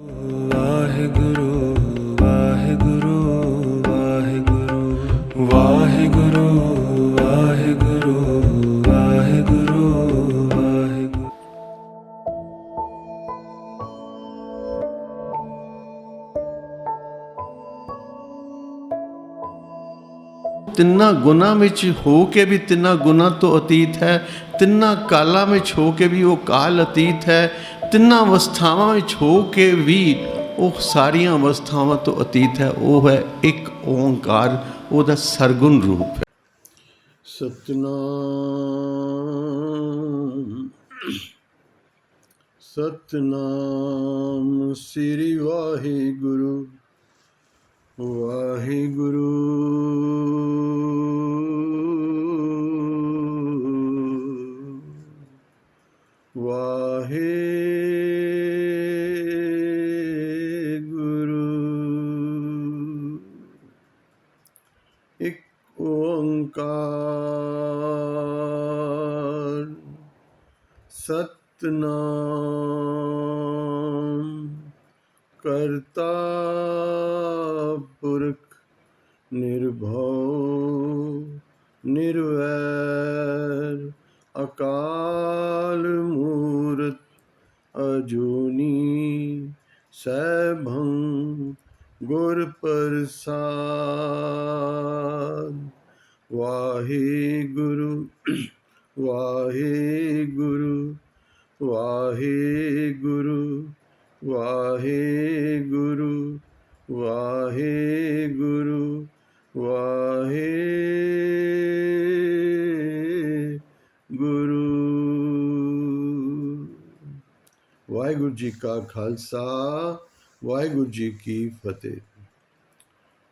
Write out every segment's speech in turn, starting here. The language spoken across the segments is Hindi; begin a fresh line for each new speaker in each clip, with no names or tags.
वाहिगुरु वाहिगुरु वाहिगुरु वाहिगुरु वाहिगुरु वाहिगुरु वाहिगुरु।
ਤਿੰਨਾਂ ਗੁਣਾਂ ਵਿੱਚ ਹੋ ਕੇ ਵੀ ਤਿੰਨਾਂ ਗੁਣਾਂ ਤੋਂ ਅਤੀਤ ਹੈ, ਤਿੰਨਾਂ ਕਾਲਾਂ ਵਿੱਚ ਹੋ ਕੇ ਵੀ ਉਹ ਕਾਲ ਅਤੀਤ ਹੈ, ਤਿੰਨਾਂ ਅਵਸਥਾਵਾਂ ਵਿੱਚ ਹੋ ਕੇ ਵੀ ਉਹ ਸਾਰੀਆਂ ਅਵਸਥਾਵਾਂ ਤੋਂ ਅਤੀਤ ਹੈ। ਉਹ ਹੈ ਇੱਕ ਓਂਕਾਰ, ਉਹਦਾ ਸਰਗੁਣ ਰੂਪ ਹੈ। ਸਤਨਾਮ ਸਤਨਾਮ ਸ੍ਰੀ ਵਾਹਿਗੁਰੂ ਵਾਹਿਗੁਰੂ ਵਾਹਿਗੁਰੂ। ਇੱਕ ਓੰਕਾਰ ਸਤਨਾਮ ਕਰਤਾ ਪੁਰਖ ਨਿਰਭਉ ਨਿਰਵੈਰ ਅਕਾਲ ਮੂਰਤ ਅਜੂਨੀ ਸੈਭੰ ਗੁਰ ਪ੍ਰਸਾਦ। ਵਾਹਿਗੁਰੂ ਵਾਹਿਗੁਰੂ ਵਾਹਿਗੁਰੂ ਵਾਹਿਗੁਰੂ ਵਾਹਿਗੁਰੂ ਵਾਹਿਗੁਰੂ। ਵਾਹਿਗੁਰੂ ਜੀ ਕਾ ਖਾਲਸਾ ਵਾਹਿਗੁਰੂ ਜੀ ਕੀ ਫਤਿਹ।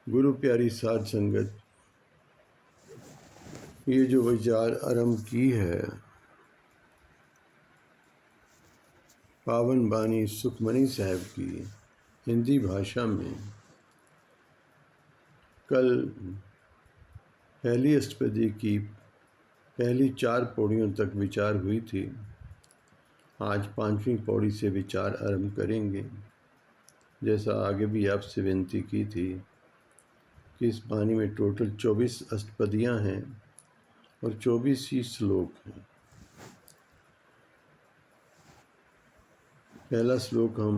गुरु प्यारी साध संगत, ये जो विचार आरंभ की है पावन बानी सुखमनी साहब की हिंदी भाषा में, कल पहली अष्टपदी की पहली 4 पौड़ियों तक विचार हुई थी। आज 5वीं पौड़ी से विचार आरंभ करेंगे। जैसा आगे भी आपसे विनती की थी कि इस बानी में टोटल 24 अष्टपदियाँ हैं और 24 ही श्लोक हैं। पहला श्लोक हम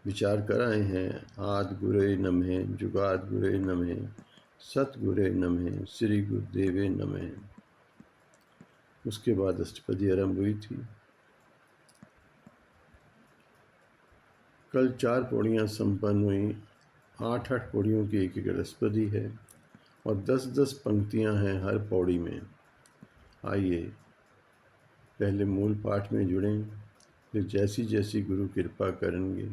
विचार कर आए हैं, आदि गुरे नमः जुगाद गुरे नमः सतगुरे नमः श्री गुरुदेवे नमः। उसके बाद अष्टपदी आरंभ हुई थी। कल 4 पौड़ियाँ संपन्न हुई। 8 पौड़ियों की एक अष्टपदी है और 10 पंक्तियां हैं हर पौड़ी में। आइए पहले मूल पाठ में जुड़ें, फिर जैसी जैसी गुरु कृपा करेंगे।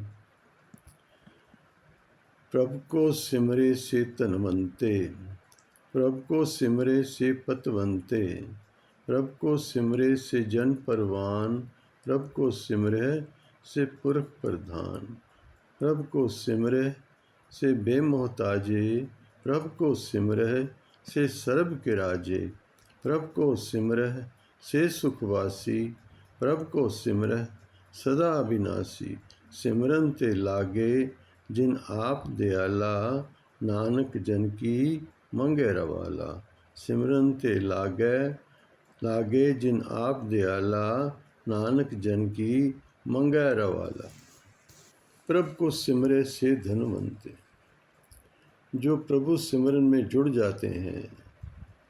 प्रभु को सिमरे से तनवंते, प्रभु को सिमरे से पतवंते, प्रभु को सिमरे से जन परवान, प्रभु को सिमरे से पुरख प्रधान, प्रभु को सिमरे से बेमोहताजे, प्रभु को सिमरह से सर्ब के राजे, प्रभु को सिमरह से सुखवासी, प्रभु को सिमरह सदा अविनाशी। सिमरन ते लागे जिन आप दयाला, नानक जन की मंगे रवाला। सिमरन ते लागे जिन आप दयाला, नानक जन की मंगे रवाला। प्रभु को सिमरे से धनवंते, जो प्रभु सिमरन में जुड़ जाते हैं,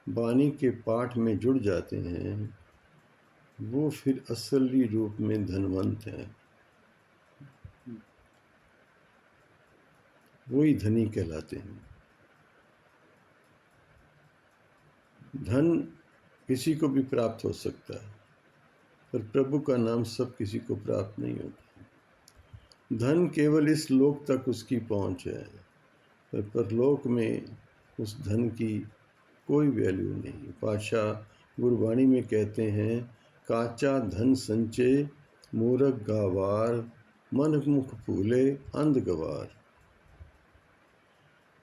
बानी के पाठ में जुड़ जाते हैं, वो फिर असली रूप में धनवंत हैं, वही धनी कहलाते हैं। धन किसी को भी प्राप्त हो सकता है, पर प्रभु का नाम सब किसी को प्राप्त नहीं होता। धन केवल इस लोक तक उसकी पहुंच है, पर परलोक में उस धन की कोई वैल्यू नहीं। पातशाह गुरबाणी में कहते हैं, काचा धन संचे मूरख गावार, मन मुख फूले अंध गवार।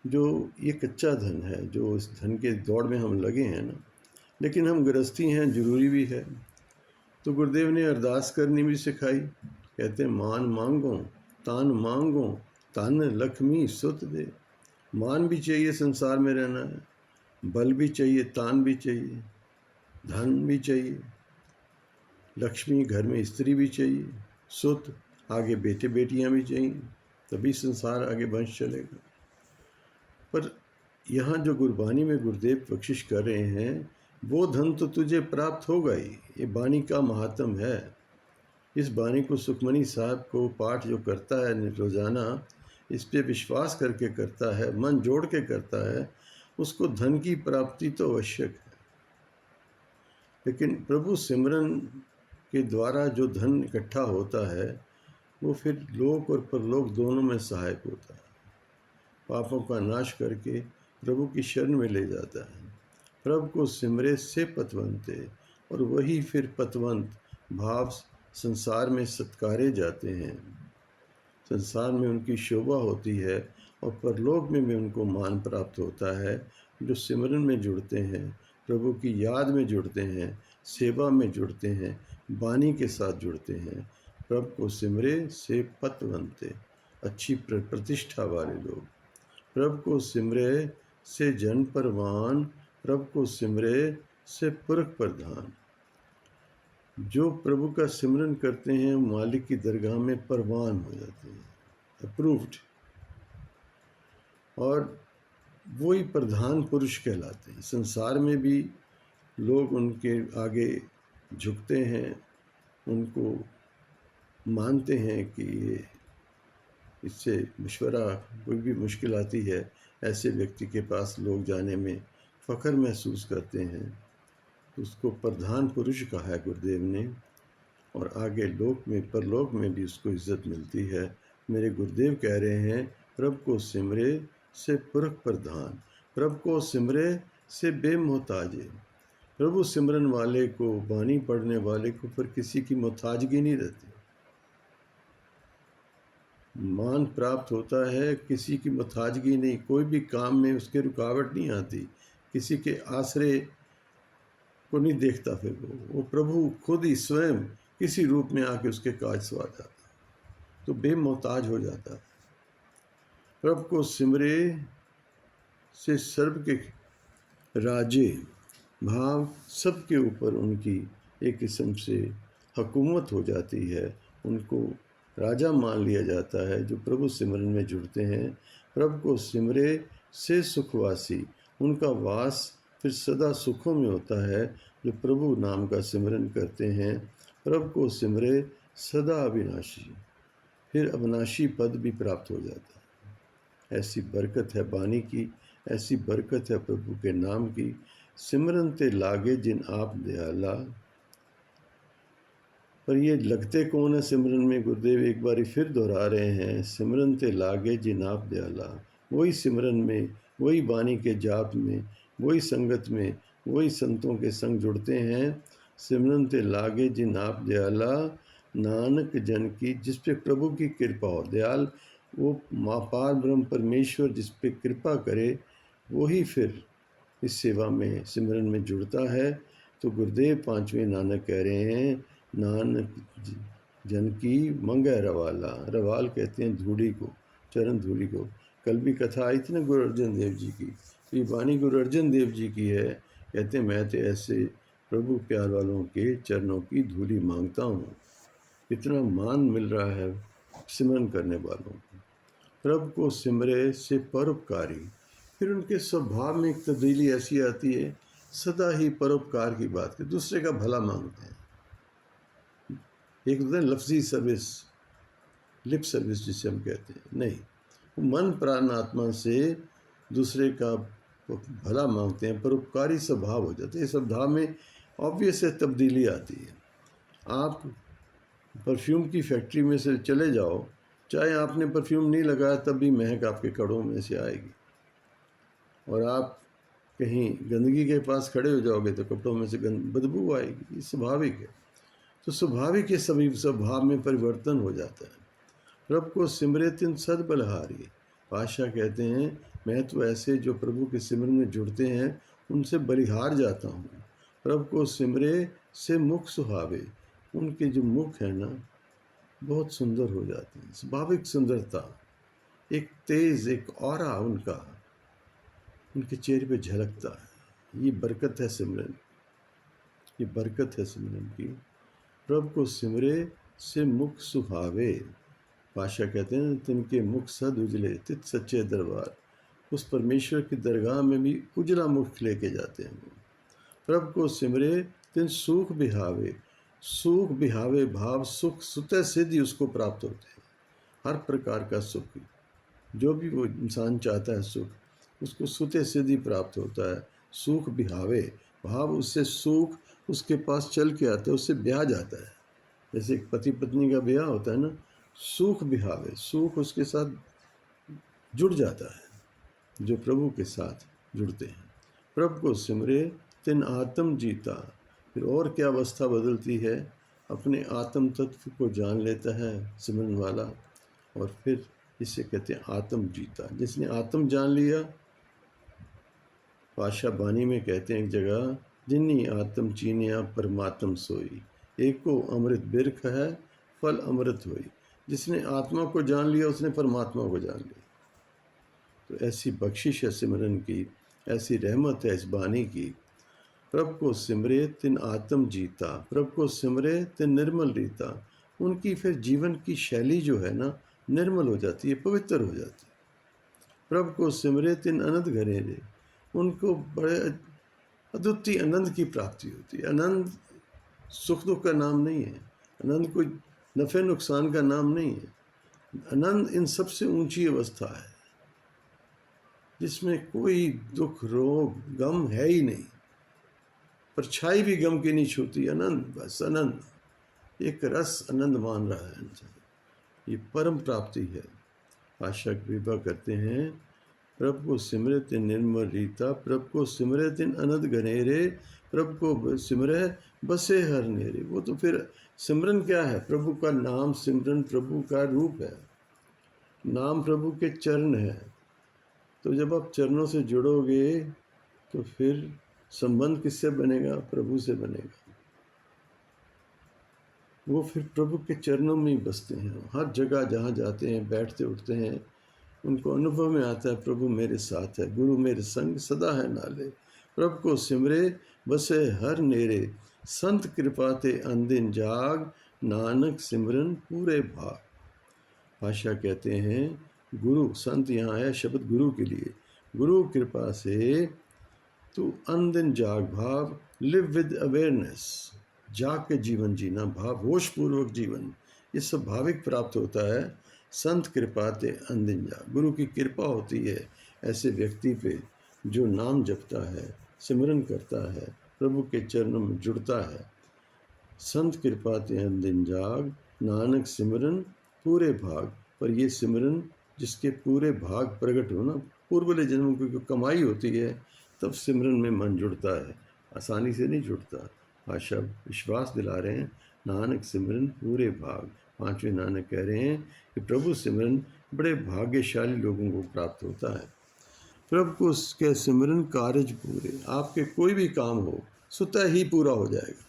जो ये कच्चा धन है, जो इस धन के दौड़ में हम लगे हैं ना, लेकिन हम गृहस्थी हैं, जरूरी भी है। तो गुरुदेव ने अरदास करनी भी सिखाई। कहते हैं मान मांगो तान मांगो तान लक्ष्मी सुत दे। मान भी चाहिए, संसार में रहना है, बल भी चाहिए, तान भी चाहिए, धन भी चाहिए, लक्ष्मी घर में स्त्री भी चाहिए, सुत आगे बेटे बेटियां भी चाहिए, तभी संसार आगे वंश चलेगा। पर यहाँ जो गुरबानी में गुरुदेव बख्शिश कर रहे हैं, वो धन तो तुझे प्राप्त होगा ही। ये बानी का महात्म है। इस बानी को सुखमनी साहब को पाठ जो करता है रोज़ाना, इस पे विश्वास करके करता है, मन जोड़ के करता है, उसको धन की प्राप्ति तो आवश्यक है। लेकिन प्रभु सिमरन के द्वारा जो धन इकट्ठा होता है, वो फिर लोक और परलोक दोनों में सहायक होता है। पापों का नाश करके प्रभु की शरण में ले जाता है। प्रभु को सिमरे से पतवंते, और वही फिर पतवंत भाव संसार में सत्कारे जाते हैं। संसार में उनकी शोभा होती है और परलोक में भी उनको मान प्राप्त होता है। जो सिमरन में जुड़ते हैं, प्रभु की याद में जुड़ते हैं, सेवा में जुड़ते हैं, बानी के साथ जुड़ते हैं। प्रभु को सिमरे से पतवंते, अच्छी प्रतिष्ठा वाले लोग। प्रभु को सिमरे से जन परवान, प्रभु को सिमरे से पुरख प्रधान। जो प्रभु का सिमरन करते हैं, मालिक की दरगाह में परवान हो जाते हैं, अप्रूव्ड, और वही प्रधान पुरुष कहलाते हैं। संसार में भी लोग उनके आगे झुकते हैं, उनको मानते हैं कि ये इससे मशवरा कोई भी मुश्किल आती है, ऐसे व्यक्ति के पास लोग जाने में फ़ख्र महसूस करते हैं। उसको प्रधान पुरुष कहा है गुरुदेव ने, और आगे लोक में परलोक में भी उसको इज्जत मिलती है। मेरे गुरुदेव कह रहे हैं, प्रभु को सिमरे से पुरख प्रधान, प्रभु को सिमरे से बेमोहताजे। प्रभु सिमरन वाले को, बानी पढ़ने वाले को फिर किसी की मोहताजगी नहीं रहती। मान प्राप्त होता है, किसी की मोहताजगी नहीं, कोई भी काम में उसके रुकावट नहीं आती, किसी के आसरे को नहीं देखता। फिर वो प्रभु खुद ही स्वयं किसी रूप में आके उसके काज सवार जाता, तो बेमोहताज हो जाता है। प्रभु को सिमरे से सर्व के राजे भाव, सबके ऊपर उनकी एक किस्म से हुकूमत हो जाती है, उनको राजा मान लिया जाता है जो प्रभु सिमरन में जुड़ते हैं। प्रभु को सिमरे से सुखवासी, उनका वास फिर सदा सुखों में होता है जो प्रभु नाम का सिमरन करते हैं। प्रभु को सिमरे सदा अविनाशी, फिर अविनाशी पद भी प्राप्त हो जाता है। ऐसी बरकत है बानी की, ऐसी बरकत है प्रभु के नाम की। सिमरन ते लागे जिन आप दयाला। पर ये लगते कौन है सिमरन में? गुरुदेव एक बारी फिर दोहरा रहे हैं, सिमरन ते लागे जिन आप दयाला। वही सिमरन में, वही बानी के जाप में, वही संगत में, वही संतों के संग जुड़ते हैं। सिमरन ते लागे जिन आप दयाला, नानक जन की, जिस पे प्रभु की कृपा हो। दयाल वो माँ पार ब्रह्म परमेश्वर जिस पे कृपा करे, वही फिर इस सेवा में, सिमरन में जुड़ता है। तो गुरुदेव पांचवें नानक कह रहे हैं, नानक जन की मंगै रवाला। रवाल कहते हैं धूड़ी को, चरण धूड़ी को। कल भी कथा आई थी ना गुरु अर्जन देव जी की, ये वाणी गुरु अर्जन देव जी की है। कहते हैं, मैं तो ऐसे प्रभु प्यार वालों के चरणों की धूली मांगता हूँ। इतना मान मिल रहा है सिमरन करने वालों को। प्रभु को सिमरे से परोपकारी, फिर उनके स्वभाव में एक तब्दीली ऐसी आती है, सदा ही परोपकार की बात करते, दूसरे का भला मांगते हैं। एक होता है लफ्जी सर्विस, लिप सर्विस जिसे हम कहते हैं, नहीं, वो मन प्राण आत्मा से दूसरे का भला मांगते हैं, परोपकारी स्वभाव हो जाते हैं। इस स्वभाव में ऑब्वियस है तब्दीली आती है। आप परफ्यूम की फैक्ट्री में से चले जाओ, चाहे आपने परफ्यूम नहीं लगाया तब भी महक आपके कड़ों में से आएगी, और आप कहीं गंदगी के पास खड़े हो जाओगे तो कपड़ों में से बदबू आएगी। ये स्वाभाविक है। तो स्वाभाविक है, सभी स्वभाव में परिवर्तन हो जाता है। प्रभु को सिमरे तिन सद बलहारी। पातशाह कहते हैं, मैं तो ऐसे जो प्रभु के सिमरन में जुड़ते हैं उनसे बलिहार जाता हूँ। प्रभु को सिमरे से मुख सुहावे, उनके जो मुख है ना, बहुत सुंदर हो जाते हैं। स्वाभाविक सुंदरता, एक तेज, एक ऑरा उनका उनके चेहरे पे झलकता है। ये बरकत है सिमरन, ये बरकत है सिमरन की। प्रभु को सिमरे से मुख सुहावे। पाशा कहते हैं तिनके मुख सद उजले तित सच्चे दरबार। उस परमेश्वर की दरगाह में भी उजला मुख लेके जाते हैं वो। प्रभु को सिमरे तिन सुख बिहावे। सुख बिहावे भाव, सुख सुतः सिद्धि उसको प्राप्त होते हैं। हर प्रकार का सुख, जो भी वो इंसान चाहता है सुख, उसको सुते सिद्धि प्राप्त होता है। सुख बिहावे भाव, उससे सुख उसके पास चल के आता है, उससे ब्याह जाता है। जैसे एक पति पत्नी का ब्याह होता है ना, सुख बिहावे, सुख उसके साथ जुड़ जाता है जो प्रभु के साथ जुड़ते हैं। प्रभु को सिमरे तिन आत्म जीता। फिर और क्या अवस्था बदलती है, अपने आत्म तत्व को जान लेता है सिमरन वाला, और फिर इसे कहते हैं आत्म जीता। जिसने आत्म जान लिया, पाशा बानी में कहते हैं एक जगह, जिन्नी आत्म चीनिया परमात्म सोई, एको अमृत बिरख है फल अमृत होई। जिसने आत्मा को जान लिया उसने परमात्मा को जान लिया। तो ऐसी बख्शिश है सिमरन की, ऐसी रहमत है इस बानी की। प्रभु को सिमरे तिन आत्म जीता, प्रभु को सिमरे तिन निर्मल रीता। उनकी फिर जीवन की शैली जो है ना, निर्मल हो जाती है, पवित्र हो जाती है। प्रभु को सिमरे तिन अनंत घनेरे। उनको बड़े अद्वितीय आनंद की प्राप्ति होती है। आनंद सुख दुख का नाम नहीं है, आनंद कोई नफ़े नुकसान का नाम नहीं है। आनंद इन सबसे ऊंची अवस्था है जिसमें कोई दुख रोग गम है ही नहीं, परछाई भी गम की नहीं छूती। आनंद, बस आनंद, एक रस आनंद मान रहा है इंसान। ये परम प्राप्ति है। आशक विभा करते हैं, प्रभु को सिमरे तिन निर्मल रीता, प्रभु को सिमरे तिन अनंत घनेरे, प्रभु को सिमरे बसे हर नेरे। वो तो फिर सिमरन क्या है, प्रभु का नाम सिमरन प्रभु का रूप है। नाम प्रभु के चरण है। तो जब आप चरणों से जुड़ोगे तो फिर संबंध किससे बनेगा, प्रभु से बनेगा। वो फिर प्रभु के चरणों में ही बसते हैं। हर जगह जहाँ जाते हैं, बैठते उठते हैं, उनको अनुभव में आता है प्रभु मेरे साथ है, गुरु मेरे संग सदा है नाले। प्रभु को सिमरे बसे हर नेरे, संत कृपाते अंदिन जाग, नानक सिमरन पूरे भाग। भाषा कहते हैं गुरु, संत यहाँ आया शब्द गुरु के लिए। गुरु कृपा से तू अंदिन जाग, भाव लिव विद अवेयरनेस, जाग के जीवन जीना, भाव होशपूर्वक जीवन, ये सब भाविक प्राप्त होता है। संत कृपाते अंदिन जाग, गुरु की कृपा होती है ऐसे व्यक्ति पे जो नाम जपता है, सिमरन करता है, प्रभु के चरणों में जुड़ता है। संत कृपाते अंदिन जाग, नानक सिमरन पूरे भाग। पर ये सिमरन जिसके पूरे भाग प्रकट हो ना, पूर्वले जन्मों की कमाई होती है, तब सिमरन में मन जुड़ता है, आसानी से नहीं जुड़ता। आशा विश्वास दिला रहे हैं, नानक सिमरन पूरे भाग। पांचवें नानक कह रहे हैं कि प्रभु सिमरन बड़े भाग्यशाली लोगों को प्राप्त होता है। प्रभु को उसके सिमरन कार्य पूरे, आपके कोई भी काम हो स्वतः ही पूरा हो जाएगा।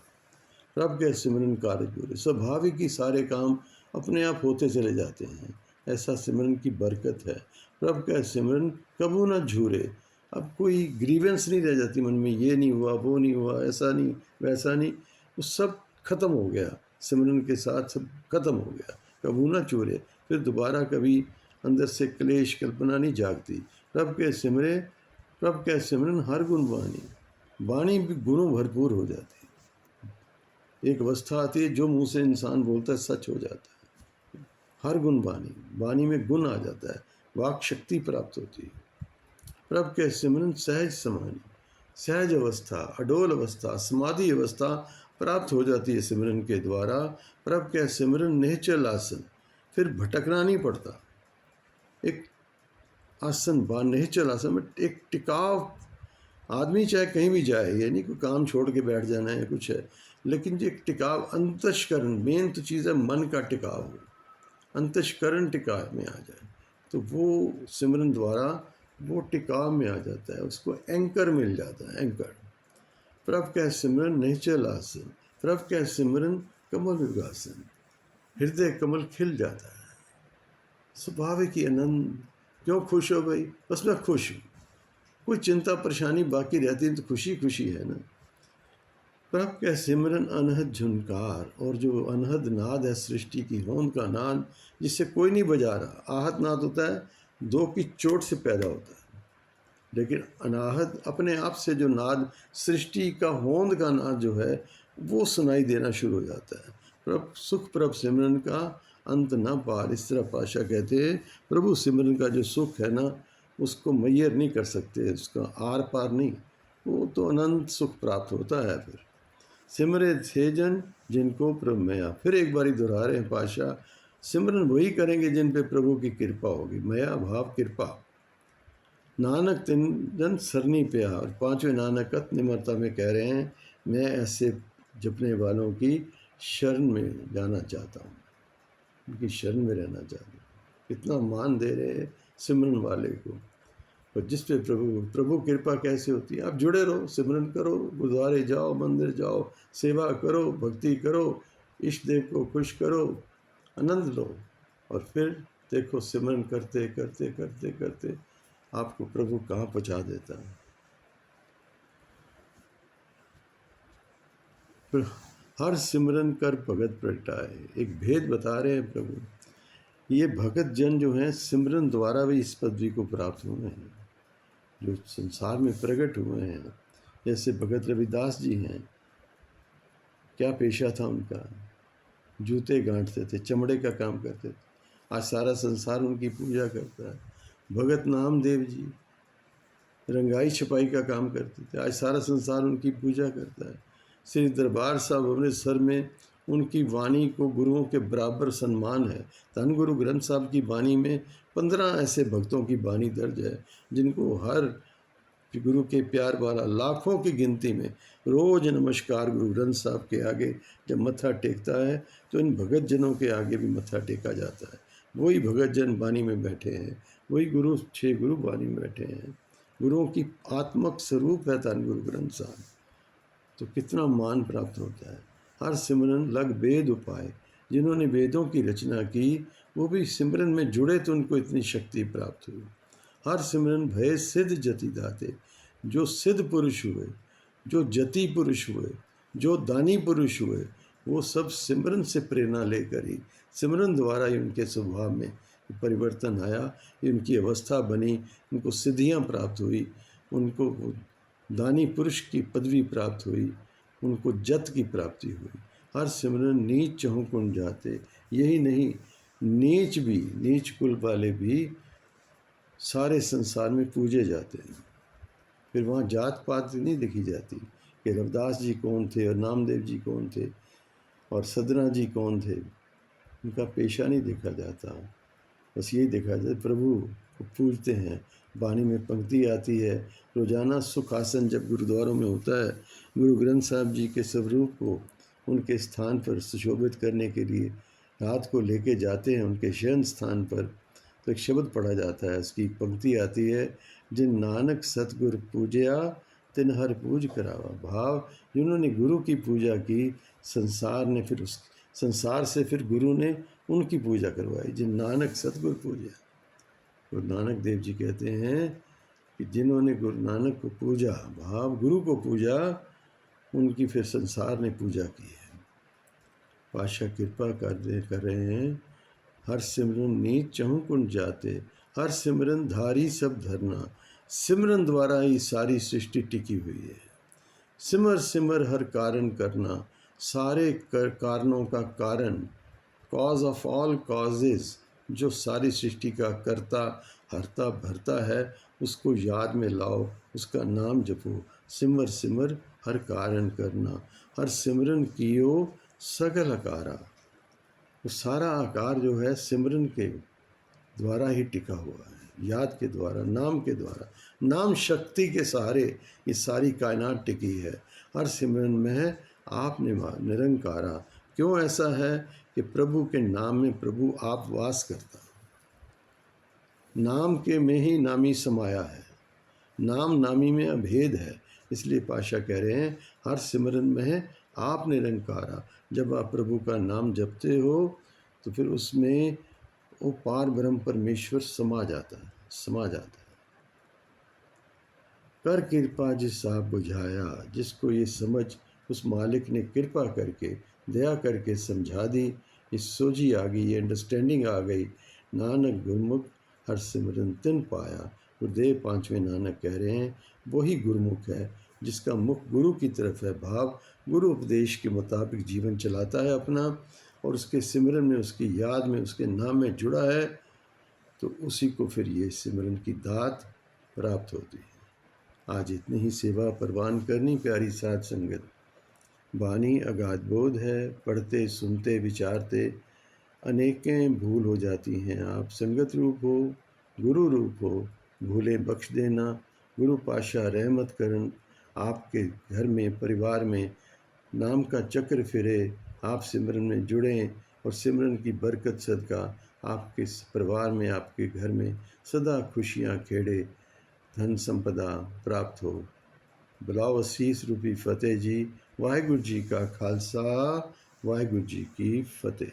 प्रभु के सिमरन कार्य पूरे, स्वाभाविक ही सारे काम अपने आप होते चले जाते हैं। ऐसा सिमरन की बरकत है। प्रभु का सिमरन कबू न झूरे। अब कोई ग्रीवेंस नहीं रह जाती मन में, ये नहीं हुआ, वो नहीं हुआ, ऐसा नहीं, वैसा नहीं, वो सब खत्म हो गया। सिमरन के साथ सब खत्म हो गया। कबू न चूरे, फिर दोबारा कभी अंदर से क्लेश कल्पना नहीं जागती। प्रभु के सिमरे, प्रभु के सिमरन हर गुण वाणी, वाणी भी गुणों भरपूर हो जाती है। एक अवस्था आती है जो मुंह से इंसान बोलता है सच हो जाता है। हर गुण वाणी, वाणी में गुण आ जाता है, वाक शक्ति प्राप्त होती है। प्रभु के सिमरन सहज समानी, सहज अवस्था, अडोल अवस्था, समाधि अवस्था प्राप्त हो जाती है सिमरन के द्वारा। प्रभु के सिमरन निश्चल आसन, फिर भटकना नहीं पड़ता। एक आसन बा निश्चल आसन में एक टिकाव, आदमी चाहे कहीं भी जाए, ये नहीं कोई काम छोड़ के बैठ जाना है कुछ है, लेकिन जो एक टिकाव, अंतस्करण, मेन तो चीज़ है मन का टिकाव हो, अंतस्करण टिकाव में आ जाए, तो वो सिमरन द्वारा वो टिकाव में आ जाता है, उसको एंकर मिल जाता है, एंकर। प्रभु का सिमरन निश्चल आसन, प्रभु का सिमरन कमल युगासन। हृदय कमल खिल जाता है। स्वाभाविक ही आनंद। क्यों खुश हो भाई? बस मैं खुश हूँ। कोई चिंता परेशानी बाकी रहती है तो खुशी खुशी है ना। प्रभ के सिमरन अनहद झुनकार, और जो अनहद नाद है सृष्टि की होंद का नाद, जिससे कोई नहीं बजा रहा। आहत नाद होता है, दो की चोट से पैदा होता है, लेकिन अनाहत अपने आप से जो नाद, सृष्टि का होंद का नाद जो है, वो सुनाई देना शुरू हो जाता है। प्रभ सुख प्रभ सिमरन का अंत न पार, इस तरह पाशा कहते हैं। प्रभु सिमरन का जो सुख है ना, उसको मैयर नहीं कर सकते, उसका आर पार नहीं, वो तो अनंत सुख प्राप्त होता है। फिर सिमरे थे जन जिनको प्रभु मया, फिर एक बारी दोहरा रहे हैं पाशा, सिमरन वही करेंगे जिन पे प्रभु की कृपा होगी। मया भाव कृपा। नानक तिन जन सरनी पे आ, और पांचवें नानकत निमरता में कह रहे हैं, मैं ऐसे जपने वालों की शरण में जाना चाहता हूँ, उनकी शरण में रहना चाहता हूँ। कितना मान दे रहे हैं सिमरन वाले को। और जिस पे प्रभु कृपा कैसे होती है? आप जुड़े रहो, सिमरन करो, गुरुद्वारे जाओ, मंदिर जाओ, सेवा करो, भक्ति करो, इष्ट देव को खुश करो, आनंद लो, और फिर देखो सिमरन करते करते करते करते आपको प्रभु कहाँ पहुँचा देता है। हर सिमरन कर भगत प्रगटाए, एक भेद बता रहे हैं प्रभु। ये भगत जन जो हैं सिमरन द्वारा भी इस पदवी को प्राप्त हुए हैं, जो संसार में प्रकट हुए हैं। जैसे भगत रविदास जी हैं, क्या पेशा था उनका? जूते गांठते थे, चमड़े का काम करते थे। आज सारा संसार उनकी पूजा करता है। भगत नामदेव जी रंगाई छपाई का काम करते थे, आज सारा संसार उनकी पूजा करता है। श्री दरबार साहब अमृतसर में उनकी वाणी को गुरुओं के बराबर सम्मान है। धन गुरु ग्रंथ साहब की वाणी में 15 ऐसे भक्तों की वाणी दर्ज है, जिनको हर गुरु के प्यार वाला लाखों की गिनती में रोज नमस्कार गुरु ग्रंथ साहब के आगे जब मत्था टेकता है, तो इन भगत जनों के आगे भी मत्था टेका जाता है। वही भगत जन वाणी में बैठे हैं, वही गुरु 6 गुरु वाणी में बैठे हैं। गुरुओं की आत्मक स्वरूप है धन गुरु ग्रंथ साहब। तो कितना मान प्राप्त होता है। हर सिमरन लग वेद उपाय, जिन्होंने वेदों की रचना की वो भी सिमरन में जुड़े तो उनको इतनी शक्ति प्राप्त हुई। हर सिमरन भय सिद्ध जति दाते, जो सिद्ध पुरुष हुए, जो जति पुरुष हुए, जो दानी पुरुष हुए, वो सब सिमरन से प्रेरणा लेकर ही, सिमरन द्वारा ही उनके स्वभाव में परिवर्तन आया, उनकी अवस्था बनी, उनको सिद्धियाँ प्राप्त हुई, उनको दानी पुरुष की पदवी प्राप्त हुई, उनको जत की प्राप्ति हुई। हर सिमरन नीच चहु कुन जाते, यही नहीं नीच भी, नीच कुल वाले भी सारे संसार में पूजे जाते हैं। फिर वहाँ जात पात नहीं देखी जाती कि रविदास जी कौन थे और नामदेव जी कौन थे और सदना जी कौन थे, उनका पेशा नहीं देखा जाता। बस यही देखा जाता प्रभु को पूजते हैं। वाणी में पंक्ति आती है, रोजाना सुख आसन जब गुरुद्वारों में होता है, गुरु ग्रंथ साहब जी के स्वरूप को उनके स्थान पर सुशोभित करने के लिए रात को लेके जाते हैं उनके शयन स्थान पर, तो एक शब्द पढ़ा जाता है, उसकी पंक्ति आती है, जिन नानक सतगुर पूजया तिन हर पूज करावा। भाव जिन्होंने गुरु की पूजा की, संसार ने फिर उस संसार से फिर गुरु ने उनकी पूजा करवाई। जिन नानक सतगुर पूजया, गुरु नानक देव जी कहते हैं कि जिन्होंने गुरु नानक को पूजा, भाव गुरु को पूजा, उनकी फिर संसार ने पूजा की है। पातशाह कृपा कर रहे हैं। हर सिमरन नीच चहु कुन जाते, हर सिमरन धारी सब धरना, सिमरन द्वारा ही सारी सृष्टि टिकी हुई है। सिमर सिमर हर कारण करना, सारे कारणों का कारण, कॉज ऑफ ऑल कॉजेज, जो सारी सृष्टि का करता हरता भरता है, उसको याद में लाओ, उसका नाम जपो। सिमर सिमर हर कारण करना, हर सिमरन कियो सगल आकारा। वो सारा आकार जो है सिमरन के द्वारा ही टिका हुआ है, याद के द्वारा, नाम के द्वारा, नाम शक्ति के सहारे ये सारी कायनात टिकी है। हर सिमरन में है आपने निरंकारा। क्यों ऐसा है कि प्रभु के नाम में प्रभु आप वास करता, नाम के में ही नामी समाया है, नाम नामी में अभेद है। इसलिए पातशाह कह रहे हैं हर सिमरन में है आप निरंकारा। जब आप प्रभु का नाम जपते हो तो फिर उसमें वो पार ब्रह्म परमेश्वर समा जाता है। कर कृपा जिस आप बुझाया, जिसको ये समझ उस मालिक ने कृपा करके दया करके समझा दी, ये सोझी आ गई, ये अंडरस्टैंडिंग आ गई। नानक गुरमुख हर सिमरन तिन पाया। गुरुदेव पांचवें नानक कह रहे हैं वही गुरुमुख है जिसका मुख गुरु की तरफ है, भाव गुरु उपदेश के मुताबिक जीवन चलाता है अपना, और उसके सिमरन में, उसकी याद में, उसके नाम में जुड़ा है, तो उसी को फिर ये सिमरन की दात प्राप्त होती है। आज इतनी ही सेवा परवान करनी प्यारी साध संगत। बानी अगाध बोध है, पढ़ते सुनते विचारते अनेकें भूल हो जाती हैं। आप संगत रूप हो, गुरु रूप हो, भूलें बख्श देना। गुरु पाशाह रहमत करन आपके घर में, परिवार में नाम का चक्र फिरे, आप सिमरन में जुड़ें और सिमरन की बरकत सदका आपके परिवार में, आपके घर में सदा खुशियाँ खेड़े, धन संपदा प्राप्त हो। बुलाओ असीस रूपी फतेह जी। वाहिगुरु जी का खालसा, वाहिगुरु जी की फतेह।